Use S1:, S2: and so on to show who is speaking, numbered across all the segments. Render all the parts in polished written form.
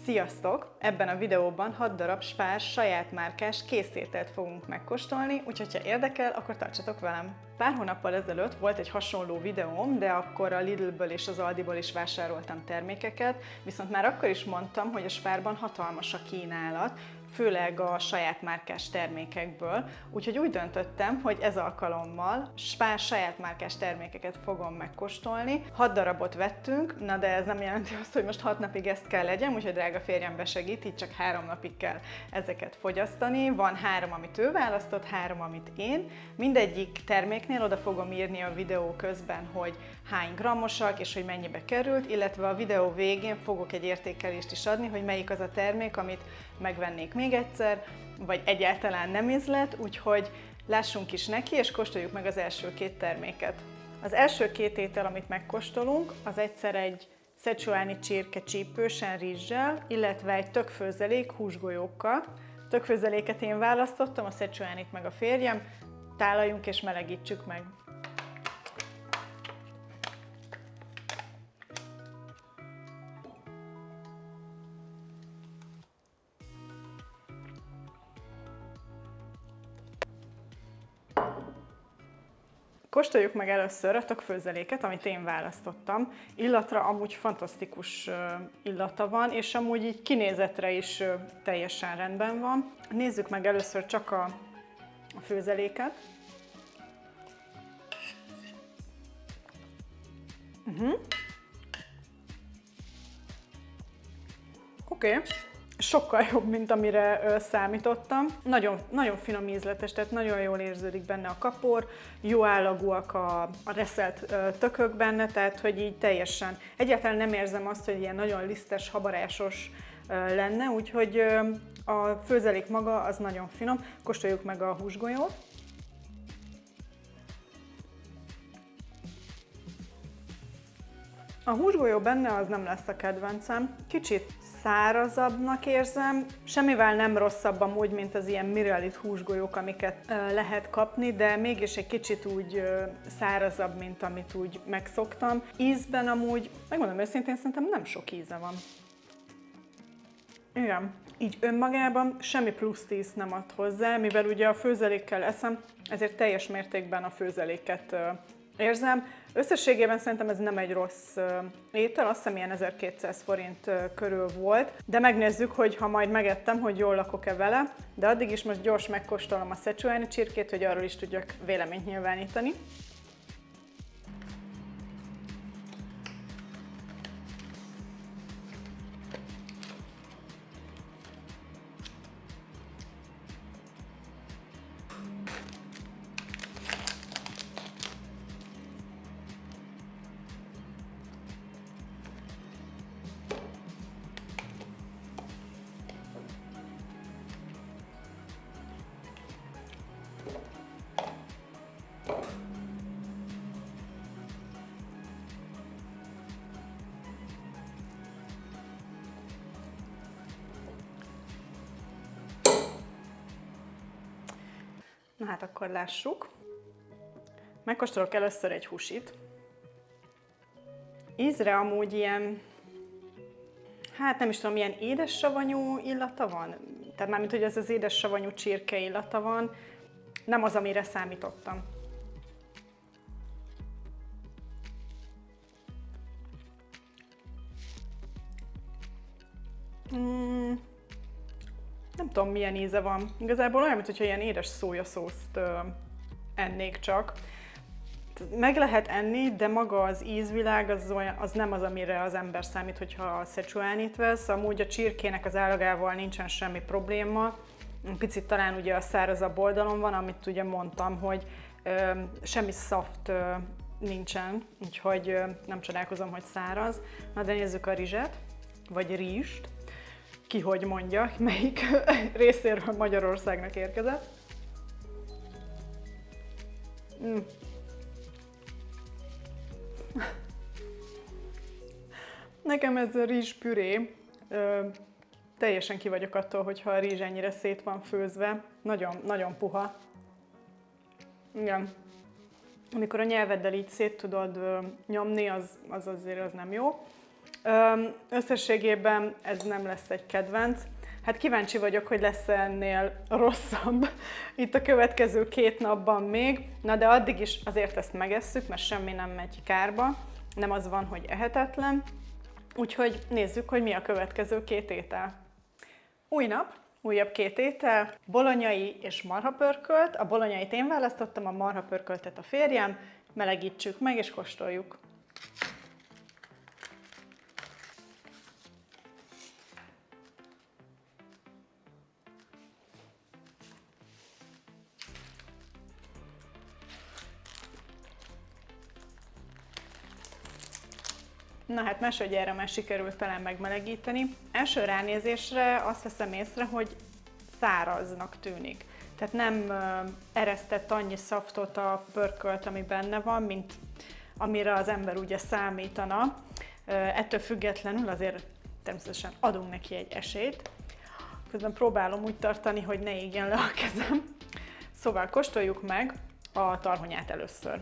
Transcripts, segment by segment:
S1: Sziasztok! Ebben a videóban 6 darab Spár saját márkás készételt fogunk megkóstolni, úgyhogy ha érdekel, akkor tartsatok velem! Pár hónappal ezelőtt volt egy hasonló videóm, de akkor a Lidlből és az Aldiból is vásároltam termékeket, viszont már akkor is mondtam, hogy a Spárban hatalmas a kínálat, főleg a saját márkás termékekből, úgyhogy úgy döntöttem, hogy ez alkalommal Spár saját márkás termékeket fogom megkóstolni. 6 darabot vettünk, na de ez nem jelenti azt, hogy most 6 napig ezt kell legyem, úgyhogy drága férjem besegít, így csak 3 napig kell ezeket fogyasztani. Van 3, amit ő választott, 3, amit én. Mindegyik terméknél oda fogom írni a videó közben, hogy hány grammosak és hogy mennyibe került, illetve a videó végén fogok egy értékelést is adni, hogy melyik az a termék, amit megvennék még egyszer, vagy egyáltalán nem ízlet, úgyhogy lássunk is neki, és kóstoljuk meg az első 2 terméket. Az első 2 étel, amit megkóstolunk, az egyszer egy szecsuáni csirke csípősen rizssel, illetve egy tökfőzelék húsgolyókkal. Tökfőzeléket én választottam, a szecsuánit meg a férjem. Tálaljunk és melegítsük meg. Kóstoljuk meg először a tökfőzeléket, amit én választottam. Illatra amúgy fantasztikus illata van, és amúgy így kinézetre is teljesen rendben van. Nézzük meg először csak a főzeléket. Oké. Sokkal jobb, mint amire számítottam. Nagyon finom ízletes, tehát nagyon jól érződik benne a kapor, jó állagúak a reszelt tökök benne, tehát hogy így teljesen. Egyáltalán nem érzem azt, hogy ilyen nagyon lisztes, habarásos lenne, úgyhogy a főzelék maga az nagyon finom. Kóstoljuk meg a húsgolyót. A húsgolyó benne az nem lesz a kedvencem. Kicsit szárazabbnak érzem, semmivel nem rosszabb amúgy, mint az ilyen Miralit húsgolyók, amiket lehet kapni, de mégis egy kicsit úgy szárazabb, mint amit úgy megszoktam. Ízben amúgy, megmondom őszintén, szerintem nem sok íze van. Igen, így önmagában semmi plusz ízt nem ad hozzá, mivel ugye a főzelékkel eszem, ezért teljes mértékben a főzeléket érzem. Összességében szerintem ez nem egy rossz étel, azt hiszem ilyen 1200 forint körül volt, de megnézzük, hogy ha majd megettem, hogy jól lakok-e vele, de addig is most gyors megkóstolom a szecsuáni csirkét, hogy arról is tudjak véleményt nyilvánítani. Na hát akkor lássuk. Megkóstolok először egy húsit. Ízre amúgy ilyen, hát nem is tudom, ilyen édes savanyú illata van. Tehát mármint, hogy ez az édes savanyú csirke illata van. Nem az, amire számítottam. Nem tudom, milyen íze van. Igazából olyan, mintha ilyen édes szójaszószt ennék csak. Meg lehet enni, de maga az ízvilág az nem az, amire az ember számít, hogyha a szecsuánit vesz. Amúgy a csirkének az állagával nincsen semmi probléma. Picit talán ugye a szárazabb oldalon van, amit ugye mondtam, hogy semmi szaft nincsen, úgyhogy nem csodálkozom, hogy száraz. Na de nézzük a rizset, vagy rizst. Ki hogy mondja, melyik részéről Magyarországnak érkezett. Nekem ez a rizspüré, teljesen ki vagyok attól, hogyha a rizs ennyire szét van főzve. Nagyon, nagyon puha. Igen. Amikor a nyelveddel így szét tudod nyomni, az azért az nem jó. Összességében ez nem lesz egy kedvenc. Hát kíváncsi vagyok, hogy lesz ennél rosszabb itt a következő 2 napban még. Na de addig is azért ezt megesszük, mert semmi nem megy kárba. Nem az van, hogy ehetetlen. Úgyhogy nézzük, hogy mi a következő 2 étel. Új nap, újabb 2 étel, bolonyai és marhapörkölt. A bolonyait én választottam, a marhapörköltet a férjem. Melegítsük meg és kóstoljuk. Na hát másodjára már sikerült talán megmelegíteni. Első ránézésre azt veszem észre, hogy száraznak tűnik. Tehát nem eresztett annyi szaftot a pörkölt, ami benne van, mint amire az ember ugye számítana. Ettől függetlenül azért természetesen adunk neki egy esélyt. Közben próbálom úgy tartani, hogy ne égjen le a kezem. Szóval kóstoljuk meg a tarhonyát először.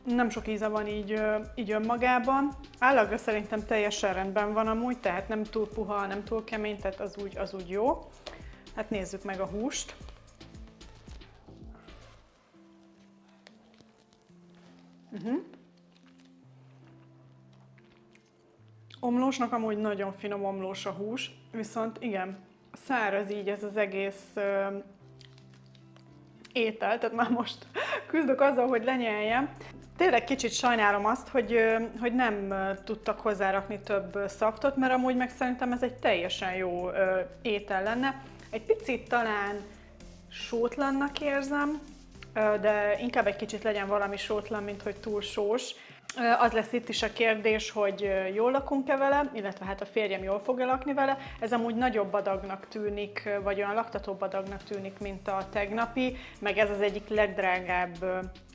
S1: Nem sok íze van így önmagában. Állagra szerintem teljesen rendben van amúgy, tehát nem túl puha, nem túl kemény, tehát az úgy jó. Hát nézzük meg a húst. Omlósnak amúgy nagyon finom omlós a hús, viszont igen, száraz így ez az egész étel, tehát már most küzdök azzal, hogy lenyeljem. Tényleg kicsit sajnálom azt, hogy nem tudtak hozzárakni több szaftot, mert amúgy meg szerintem ez egy teljesen jó étel lenne. Egy picit talán sótlannak érzem, de inkább egy kicsit legyen valami sótlan, mint hogy túl sós. Az lesz itt is a kérdés, hogy jól lakunk-e vele, illetve hát a férjem jól fog-e lakni vele. Ez amúgy nagyobb adagnak tűnik, vagy olyan laktatóbb adagnak tűnik, mint a tegnapi, meg ez az egyik legdrágább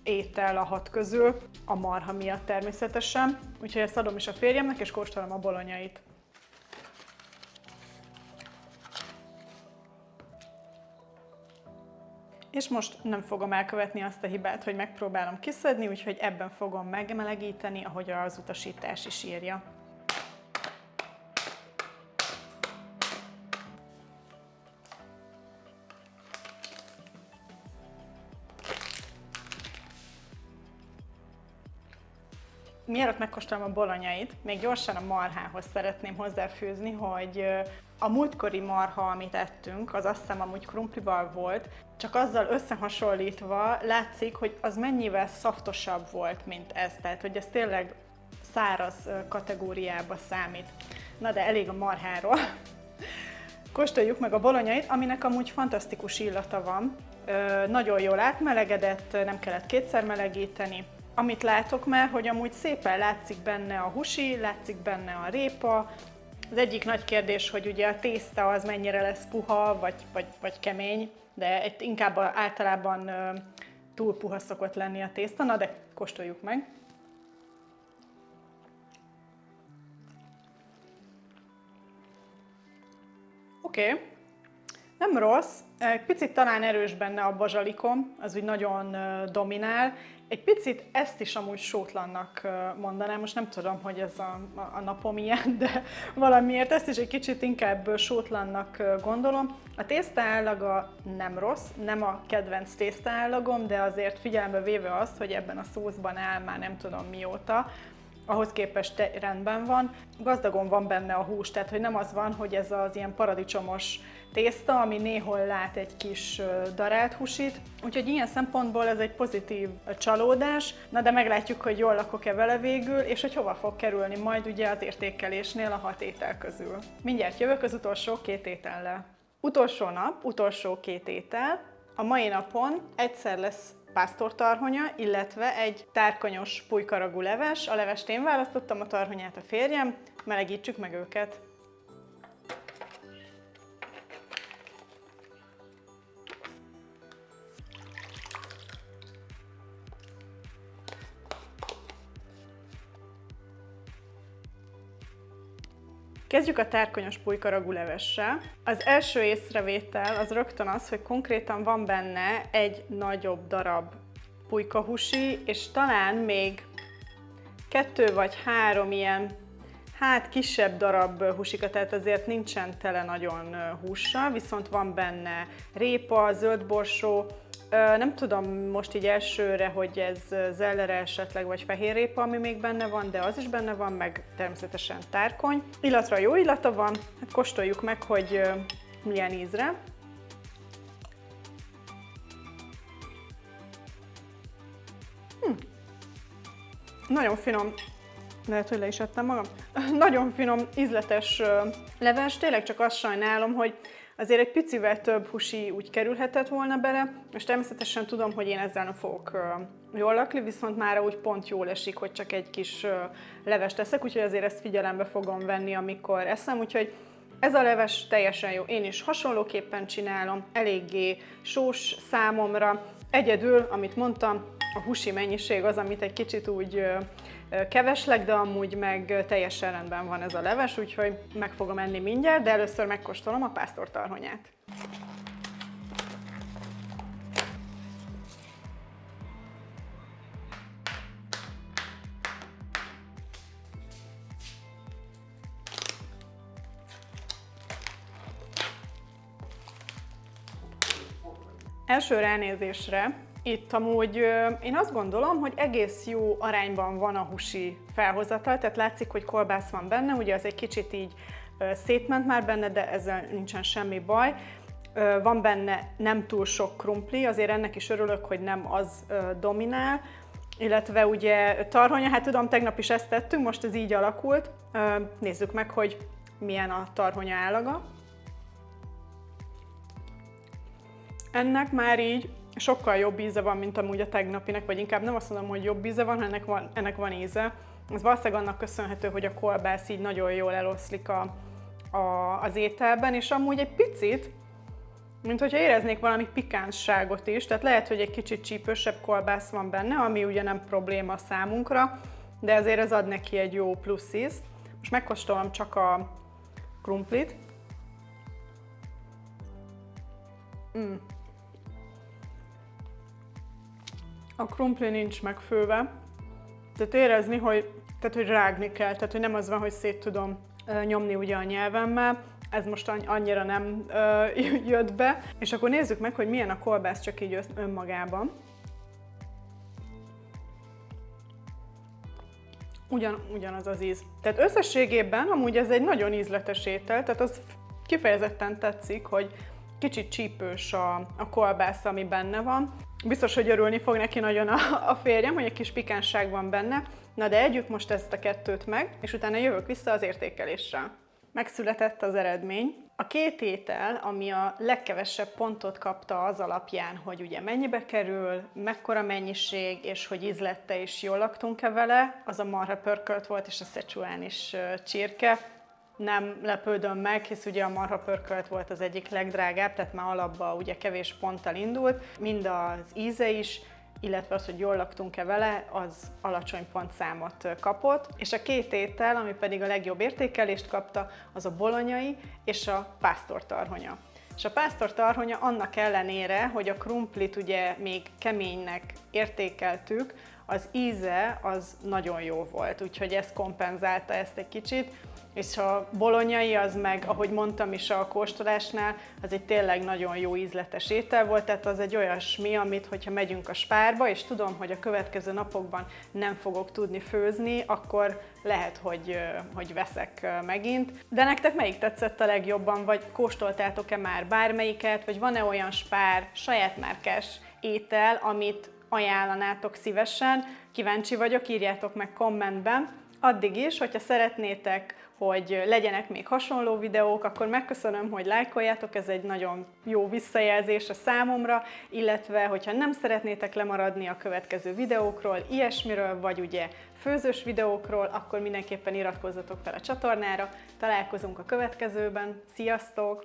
S1: étel a 6 közül, a marha miatt természetesen. Úgyhogy ezt adom is a férjemnek, és kóstolom a bolonyait. És most nem fogom elkövetni azt a hibát, hogy megpróbálom kiszedni, úgyhogy ebben fogom megmelegíteni, ahogy az utasítás is írja. Mielőtt megkóstolom a bolonyait, még gyorsan a marhához szeretném hozzáfűzni, hogy a múltkori marha, amit ettünk, az azt hiszem amúgy krumplival volt, csak azzal összehasonlítva látszik, hogy az mennyivel szaftosabb volt, mint ez. Tehát, hogy ez tényleg száraz kategóriába számít. Na de elég a marháról. Kóstoljuk meg a bolonyait, aminek amúgy fantasztikus illata van. Nagyon jól átmelegedett, nem kellett kétszer melegíteni. Amit látok már, hogy amúgy szépen látszik benne a húsi, látszik benne a répa. Az egyik nagy kérdés, hogy ugye a tészta az mennyire lesz puha, vagy kemény, de inkább általában túl puha szokott lenni a tészta, na de kóstoljuk meg. Oké. Nem rossz, egy picit talán erős benne a bazsalikom, az úgy nagyon dominál. Egy picit ezt is amúgy sótlannak mondanám, most nem tudom, hogy ez a napom ilyen, de valamiért ezt is egy kicsit inkább sótlannak gondolom. A tésztaállaga nem rossz, nem a kedvenc tésztaállagom, de azért figyelembe véve azt, hogy ebben a szószban áll már nem tudom mióta, ahhoz képest rendben van. Gazdagon van benne a hús, tehát hogy nem az van, hogy ez az ilyen paradicsomos tészta, ami néhol lát egy kis darált húsit. Úgyhogy ilyen szempontból ez egy pozitív csalódás, na de meglátjuk, hogy jól lakok-e vele végül, és hogy hova fog kerülni majd ugye az értékelésnél a 6 étel közül. Mindjárt jövök az utolsó 2 étellel. Utolsó nap, utolsó 2 étel. A mai napon egyszer lesz pásztortarhonya, illetve egy tárkonyos pulykaragú leves. A levest én választottam, a tarhonyát a férjem, melegítsük meg őket. Kezdjük a tárkonyos pulykaragú levessel. Az első észrevétel az rögtön az, hogy konkrétan van benne egy nagyobb darab pulykahusi, és talán még 2 vagy 3 ilyen, hát kisebb darab husika, tehát azért nincsen tele nagyon hússal, viszont van benne répa, zöldborsó, nem tudom most így elsőre, hogy ez zellere esetleg, vagy fehér répa, ami még benne van, de az is benne van, meg természetesen tárkony. Illatra jó illata van, hát kóstoljuk meg, hogy milyen ízre. Nagyon finom, lehet, hogy le is ettem magam. Nagyon finom, ízletes leves, tényleg csak azt sajnálom, hogy azért egy picivel több husi úgy kerülhetett volna bele, és természetesen tudom, hogy én ezzel nem fogok jól lakni, viszont már úgy pont jól esik, hogy csak egy kis levest teszek, úgyhogy azért ezt figyelembe fogom venni, amikor eszem, úgyhogy ez a leves teljesen jó. Én is hasonlóképpen csinálom, eléggé sós számomra. Egyedül, amit mondtam, a husi mennyiség az, amit egy kicsit úgy keveslek, de amúgy meg teljesen rendben van ez a leves, úgyhogy meg fogom enni mindjárt, de először megkóstolom a pásztortarhonyát. Első ránézésre itt amúgy én azt gondolom, hogy egész jó arányban van a husi felhozatal, tehát látszik, hogy kolbász van benne, ugye az egy kicsit így szétment már benne, de ezzel nincsen semmi baj. Van benne nem túl sok krumpli, azért ennek is örülök, hogy nem az dominál, illetve ugye tarhonya, hát tudom, tegnap is ezt tettünk, most ez így alakult. Nézzük meg, hogy milyen a tarhonya állaga. Ennek már így sokkal jobb íze van, mint amúgy a tegnapinek, vagy inkább nem azt mondom, hogy jobb íze van, hanem ennek van íze. Ez valószínűleg annak köszönhető, hogy a kolbász így nagyon jól eloszlik az ételben, és amúgy egy picit, mint hogyha éreznék valami pikánsságot is, tehát lehet, hogy egy kicsit csípősebb kolbász van benne, ami ugye nem probléma számunkra, de azért ez ad neki egy jó plusz ízt. Most megkóstolom csak a krumplit. A krumpli nincs megfőve, tehát érezni, hogy rágni kell, tehát hogy nem az van, hogy szét tudom nyomni ugye a nyelvemmel, ez most annyira nem jött be. És akkor nézzük meg, hogy milyen a kolbász csak így önmagában. Ugyanaz az íz. Tehát összességében amúgy ez egy nagyon ízletes étel, tehát az kifejezetten tetszik, hogy kicsit csípős a kolbász, ami benne van. Biztos, hogy örülni fog neki nagyon a férjem, hogy egy kis pikánság van benne. Na de együk most ezt a kettőt meg, és utána jövök vissza az értékeléssel. Megszületett az eredmény. A két étel, ami a legkevesebb pontot kapta az alapján, hogy ugye mennyibe kerül, mekkora mennyiség, és hogy ízlette és jól laktunk-e vele, az a marha pörkölt volt és a szecsuánis csirke. Nem lepődöm meg, hisz ugye a marha pörkölt volt az egyik legdrágább, tehát már alapban ugye kevés ponttal indult. Mind az íze is, illetve az, hogy jól laktunk-e vele, az alacsony pontszámot kapott. És a két étel, ami pedig a legjobb értékelést kapta, az a bolonyai és a pásztortarhonya. És a pásztortarhonya annak ellenére, hogy a krumplit ugye még keménynek értékeltük, az íze az nagyon jó volt, úgyhogy ez kompenzálta ezt egy kicsit. És a bolonyai az meg, ahogy mondtam is a kóstolásnál, az egy tényleg nagyon jó ízletes étel volt, tehát az egy olyasmi, amit hogyha megyünk a Spárba, és tudom, hogy a következő napokban nem fogok tudni főzni, akkor lehet, hogy veszek megint. De nektek melyik tetszett a legjobban, vagy kóstoltátok-e már bármelyiket, vagy van-e olyan Spár saját márkás étel, amit ajánlanátok szívesen? Kíváncsi vagyok, írjátok meg kommentben. Addig is, hogyha szeretnétek, hogy legyenek még hasonló videók, akkor megköszönöm, hogy lájkoljátok, ez egy nagyon jó visszajelzés a számomra, illetve hogyha nem szeretnétek lemaradni a következő videókról, ilyesmiről, vagy ugye főzős videókról, akkor mindenképpen iratkozzatok fel a csatornára. Találkozunk a következőben. Sziasztok!